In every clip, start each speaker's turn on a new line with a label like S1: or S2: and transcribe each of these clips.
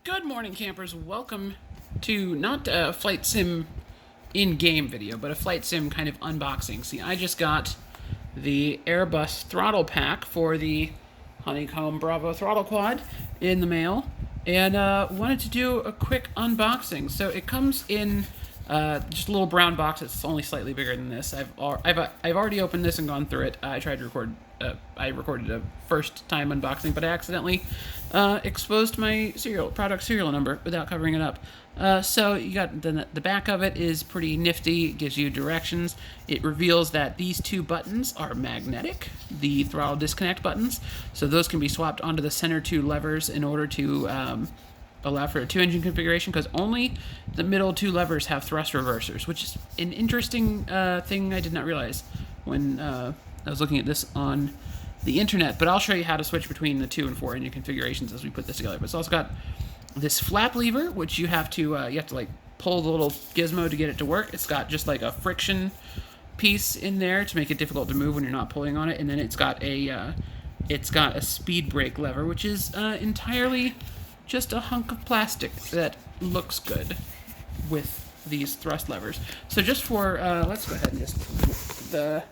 S1: Good morning, campers. Welcome to not a flight sim in-game video, but a flight sim kind of unboxing. See, I just got the Airbus Throttle pack for the Honeycomb Bravo Throttle Quad in the mail, and wanted to do a quick unboxing. So it comes in just a little brown box. It's only slightly bigger than this. I've already opened this and gone through it. I tried to record. I recorded a first time unboxing, but I accidentally exposed my product serial number without covering it up. So you got the back of it is pretty nifty. It gives you directions. It reveals that these two buttons are magnetic, the throttle disconnect buttons. So those can be swapped onto the center two levers in order to allow for a two-engine configuration, because only the middle two levers have thrust reversers, which is an interesting thing I did not realize when I was looking at this on the internet. But I'll show you how to switch between the 2 and 4 engine configurations as we put this together. But it's also got this flap lever, which you have to like pull the little gizmo to get it to work. It's got just like a friction piece in there to make it difficult to move when you're not pulling on it, and then it's got a speed brake lever, which is entirely just a hunk of plastic that looks good with these thrust levers. So just for let's go ahead and just there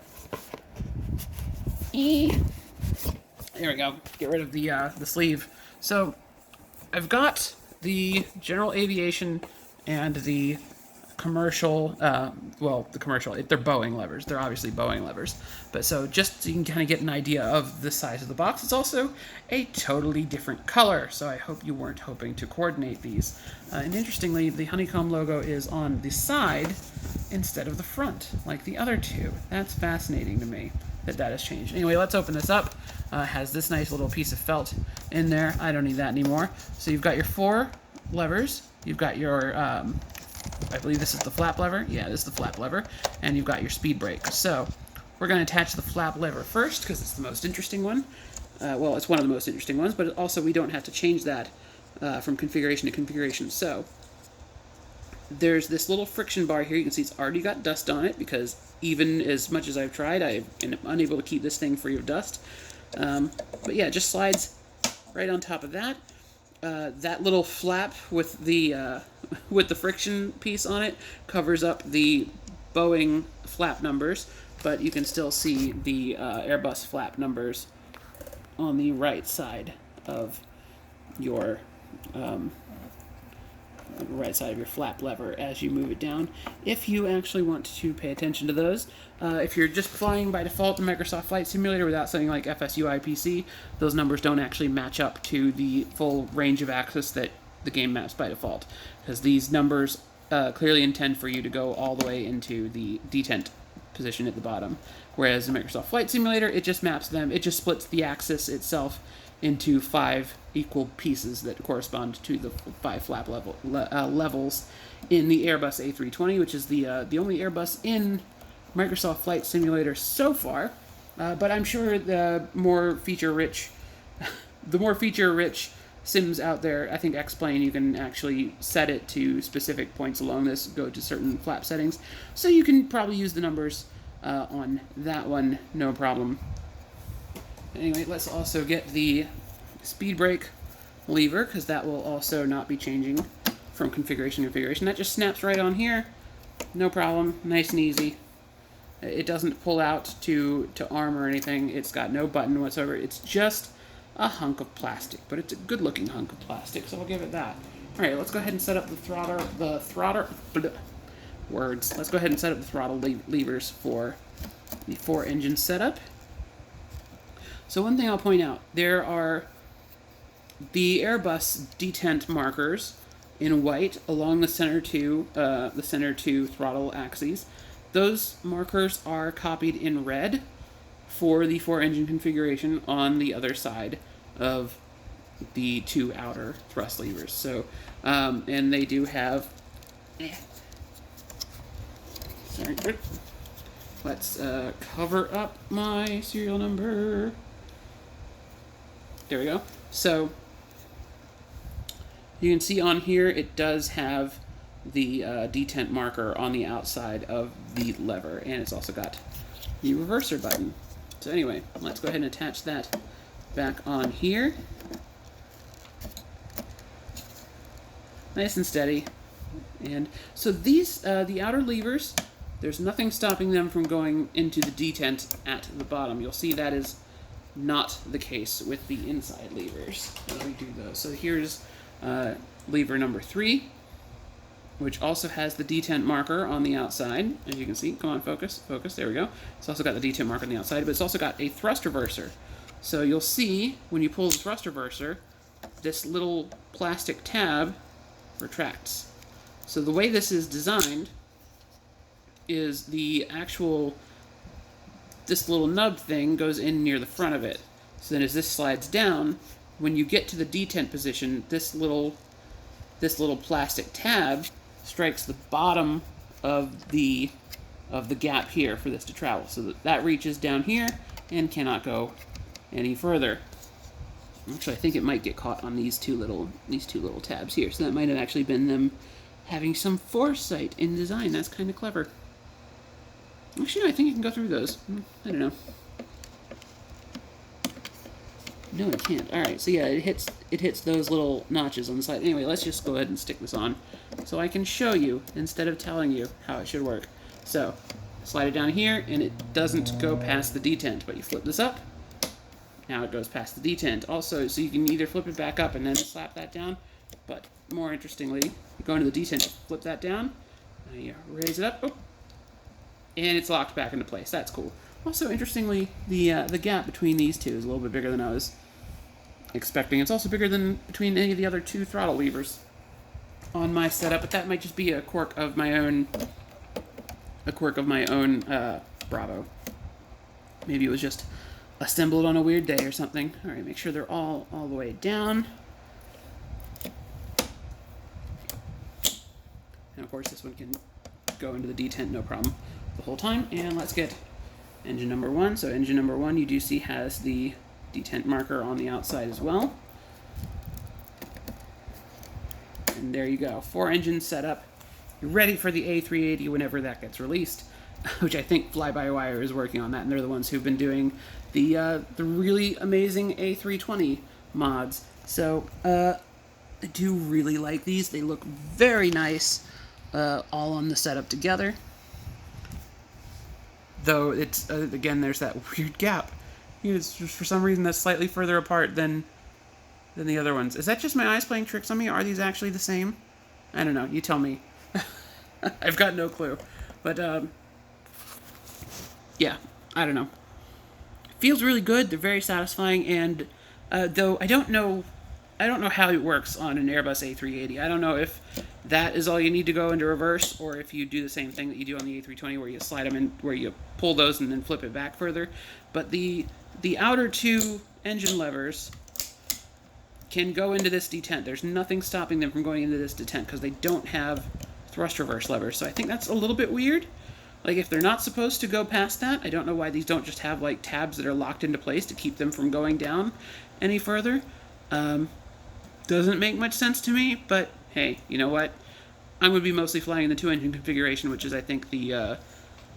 S1: we go. Get rid of the sleeve. So I've got the general aviation and the commercial, the commercial, they're Boeing levers. They're obviously Boeing levers. But so just so you can kind of get an idea of the size of the box, it's also a totally different color. So I hope you weren't hoping to coordinate these. And interestingly, the Honeycomb logo is on the side instead of the front, like the other two. That's fascinating to me that has changed. Anyway, let's open this up. Has this nice little piece of felt in there. I don't need that anymore. So you've got your 4 levers. You've got your, I believe this is the flap lever. Yeah, this is the flap lever. And you've got your speed brake. So we're going to attach the flap lever first because it's the most interesting one. Well, it's one of the most interesting ones, but also we don't have to change that from configuration to configuration. So there's this little friction bar here. You can see it's already got dust on it because even as much as I've tried, I'm unable to keep this thing free of dust. But yeah, it just slides right on top of that. That little flap with the friction piece on it covers up the Boeing flap numbers, but you can still see the Airbus flap numbers on the right side of your flap lever as you move it down, if you actually want to pay attention to those. If you're just flying by default in Microsoft Flight Simulator without something like FSUI PC, those numbers don't actually match up to the full range of access that the game maps by default, because these numbers clearly intend for you to go all the way into the detent position at the bottom, whereas in Microsoft Flight Simulator, it just maps them, it just splits the axis itself into 5 equal pieces that correspond to the 5 flap levels in the Airbus A320, which is the only Airbus in Microsoft Flight Simulator so far. But I'm sure the more feature-rich sims out there, I think X-Plane, you can actually set it to specific points along this, go to certain flap settings, so you can probably use the numbers on that one, no problem. Anyway, let's also get the speed brake lever, because that will also not be changing from configuration to configuration. That just snaps right on here, no problem, nice and easy. It doesn't pull out to arm or anything. It's got no button whatsoever. It's just a hunk of plastic, but it's a good-looking hunk of plastic, so I'll give it that. All right, let's go ahead and set up Let's go ahead and set up the throttle levers for the 4-engine setup. So one thing I'll point out, there are the Airbus detent markers in white along the center two throttle axes. Those markers are copied in red for the 4-engine configuration on the other side of the 2 outer thrust levers. So, and they do have. Sorry. Let's cover up my serial number. There we go. So you can see on here it does have the detent marker on the outside of the lever, and it's also got the reverser button. So anyway, let's go ahead and attach that back on here. nice and steady. And so these, the outer levers, there's nothing stopping them from going into the detent at the bottom. You'll see that is not the case with the inside levers as we do those. So here's lever number 3, which also has the detent marker on the outside, as you can see. Come on, focus, there we go. It's also got the detent marker on the outside, but it's also got a thrust reverser. So you'll see, when you pull the thrust reverser, this little plastic tab retracts. So the way this is designed is the actual, this little nub thing goes in near the front of it. So then as this slides down, when you get to the detent position, this little plastic tab strikes the bottom of the gap here for this to travel. So that reaches down here and cannot go any further. Actually, I think it might get caught on these two little tabs here. So that might have actually been them having some foresight in design. That's kind of clever. Actually, no, I think you can go through those. I don't know. No, it can't. All right, so yeah, it hits those little notches on the side. Anyway, let's just go ahead and stick this on so I can show you instead of telling you how it should work. So, slide it down here, and it doesn't go past the detent, but you flip this up. Now it goes past the detent. Also, so you can either flip it back up and then slap that down, but more interestingly, you go into the detent, flip that down, and you raise it up, oh, and it's locked back into place. That's cool. Also, interestingly, the gap between these two is a little bit bigger than I was expecting. It's also bigger than between any of the other 2 throttle levers on my setup, but that might just be a quirk of my own Bravo. Maybe it was just assembled on a weird day or something. All right, make sure they're all the way down. And of course, this one can go into the detent no problem the whole time. And let's get engine number 1. So engine number 1, you do see, has the detent marker on the outside as well. And there you go. 4 engines set up. You're ready for the A380 whenever that gets released, which I think Fly-by-Wire is working on that, and they're the ones who've been doing the really amazing A320 mods. So I do really like these. They look very nice, all on the setup together. Though it's again, there's that weird gap. It's just, for some reason, that's slightly further apart than the other ones. Is that just my eyes playing tricks on me? Are these actually the same? I don't know. You tell me. I've got no clue. But yeah, I don't know. Feels really good. They're very satisfying, and though I don't know how it works on an Airbus A380. I don't know if that is all you need to go into reverse, or if you do the same thing that you do on the A320, where you slide them in, where you pull those and then flip it back further. But the outer 2 engine levers can go into this detent. There's nothing stopping them from going into this detent because they don't have thrust reverse levers. So I think that's a little bit weird. Like, if they're not supposed to go past that, I don't know why these don't just have, like, tabs that are locked into place to keep them from going down any further. Doesn't make much sense to me, but hey, you know what? I'm going to be mostly flying in the 2-engine configuration, which is, I think, the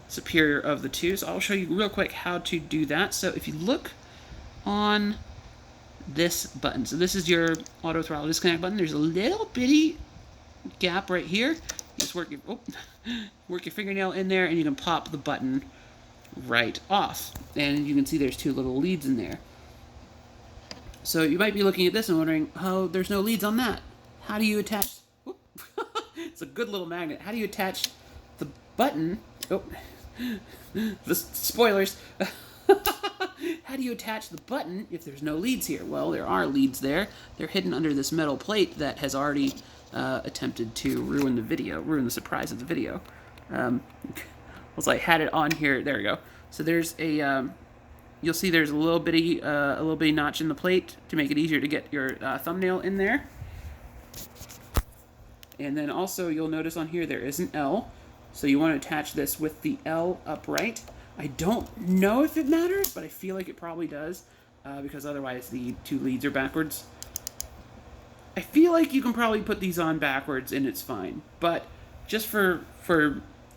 S1: superior of the 2. So I'll show you real quick how to do that. So if you look on this button, so this is your auto throttle disconnect button. There's a little bitty gap right here. You just work your fingernail in there, and you can pop the button right off. And you can see there's 2 little leads in there. So you might be looking at this and wondering, oh, there's no leads on that. How do you attach... It's a good little magnet. How do you attach the button... Oh, the spoilers. How do you attach the button if there's no leads here? Well, there are leads there. They're hidden under this metal plate that has already attempted to ruin the surprise of the video. Once I had it on here, there we go. So there's a... You'll see there's a little bitty notch in the plate to make it easier to get your thumbnail in there. And then also you'll notice on here there is an L. So you want to attach this with the L upright. I don't know if it matters, but I feel like it probably does, because otherwise the 2 leads are backwards. I feel like you can probably put these on backwards and it's fine. But just for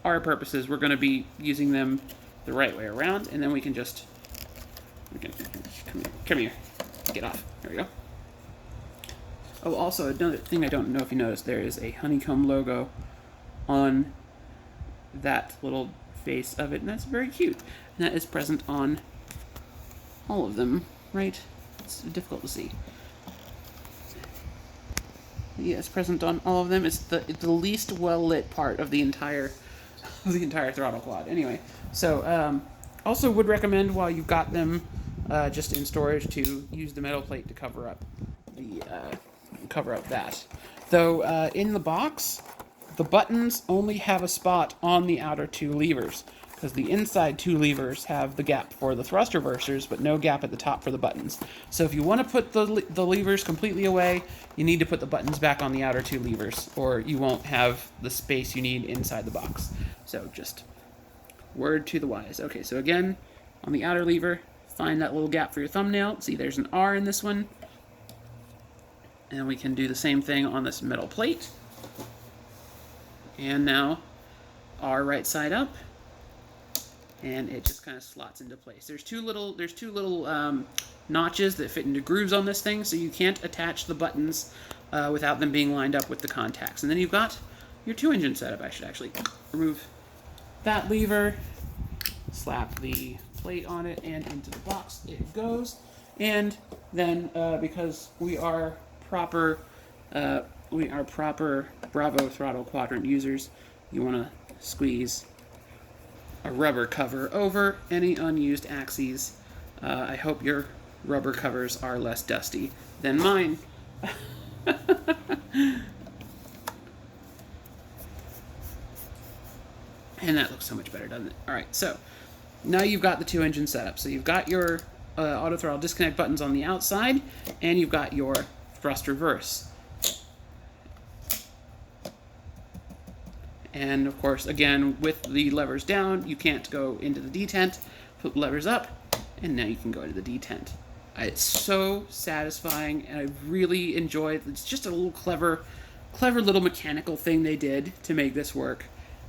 S1: our purposes, we're going to be using them the right way around, and then we can just... come here. Get off. There we go. Oh, also, another thing I don't know if you noticed, there is a Honeycomb logo on that little face of it, and that's very cute. And that is present on all of them, right? It's difficult to see. Yeah, it's present on all of them. It's the least well lit part of the entire throttle quad. Anyway, so also would recommend while you've got them just in storage to use the metal plate to cover up that. Though in the box, the buttons only have a spot on the outer two levers, because the inside two levers have the gap for the thrust reversers, but no gap at the top for the buttons. So if you want to put the levers completely away, you need to put the buttons back on the outer two levers, or you won't have the space you need inside the box. So just word to the wise. Okay, so again, on the outer lever, find that little gap for your thumbnail. See, there's an R in this one. And we can do the same thing on this metal plate. And now R right side up, and it just kind of slots into place. There's two little notches that fit into grooves on this thing, so you can't attach the buttons without them being lined up with the contacts. And then you've got your 2-engine setup. I should actually remove that lever, slap the plate on it, and into the box it goes. And then because we are proper Bravo Throttle Quadrant users, you want to squeeze a rubber cover over any unused axes. I hope your rubber covers are less dusty than mine. And that looks so much better, doesn't it? Alright, so now you've got the 2-engine setup. So you've got your auto throttle disconnect buttons on the outside, and you've got your thrust reverse. And of course, again, with the levers down, you can't go into the detent. Put the levers up, and now you can go into the detent. It's so satisfying, and I really enjoy it. It's just a little clever little mechanical thing they did to make this work.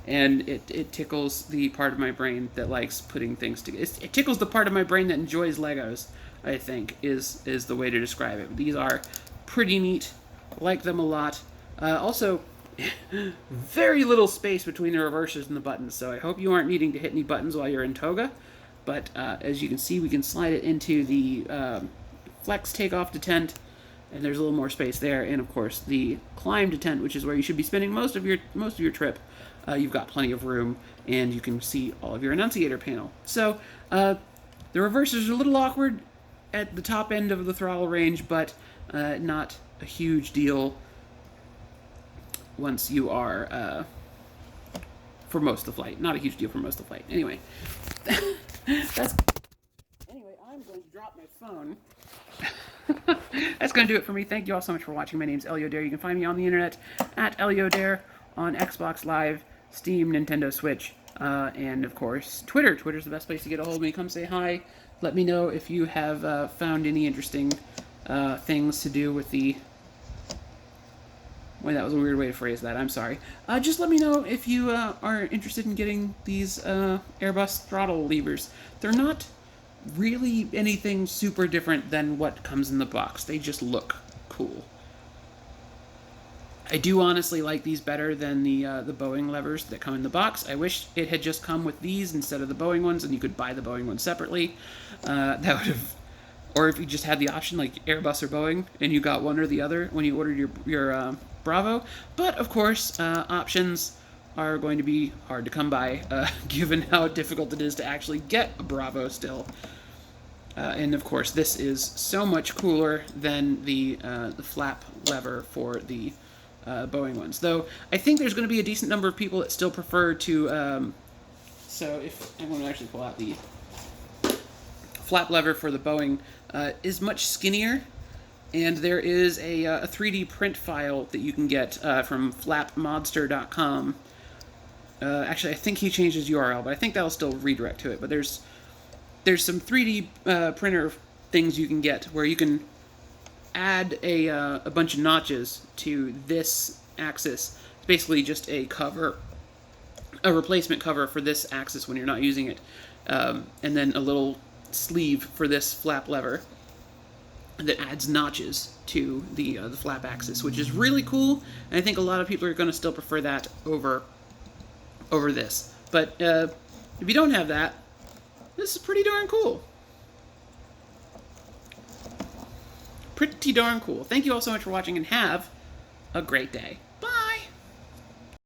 S1: And it tickles the part of my brain that likes putting things together. It tickles the part of my brain that enjoys Legos, I think, is the way to describe it. These are pretty neat. Like them a lot. Also, very little space between the reversers and the buttons, so I hope you aren't needing to hit any buttons while you're in toga. But as you can see, we can slide it into the flex takeoff detent, and there's a little more space there. And of course, the climb detent, which is where you should be spending most of your trip. You've got plenty of room, and you can see all of your annunciator panel. So the reversers are a little awkward at the top end of the throttle range, but not a huge deal once you are for most of the flight. Not a huge deal for most of the flight. Anyway, Anyway, I'm going to drop my phone. That's going to do it for me. Thank you all so much for watching. My name's Elio Dare. You can find me on the internet at Elio Dare on Xbox Live, Steam, Nintendo Switch, and of course Twitter. Twitter's the best place to get a hold of me. Come say hi. Let me know if you have found any interesting things to do with the... Well, that was a weird way to phrase that. I'm sorry. Just let me know if you are interested in getting these Airbus Throttle levers. They're not really anything super different than what comes in the box. They just look cool. I do honestly like these better than the Boeing levers that come in the box. I wish it had just come with these instead of the Boeing ones, and you could buy the Boeing ones separately. That would have... Or if you just had the option, like Airbus or Boeing, and you got one or the other when you ordered your Bravo. But, of course, options are going to be hard to come by, given how difficult it is to actually get a Bravo still. And, of course, this is so much cooler than the flap lever for the Boeing ones. Though, I think there's going to be a decent number of people that still prefer to... so, if I'm going to actually pull out the flap lever for the Boeing, is much skinnier, and there is a 3D print file that you can get from flapmodster.com. Actually, I think he changed his URL, but I think that'll still redirect to it. But there's some 3D printer things you can get where you can add a bunch of notches to this axis. It's basically just a cover, a replacement cover for this axis when you're not using it, and then a little sleeve for this flap lever. that adds notches to the flap axis, which is really cool. And I think a lot of people are going to still prefer that over this. But if you don't have that, this is pretty darn cool. Pretty darn cool. Thank you all so much for watching, and have a great day.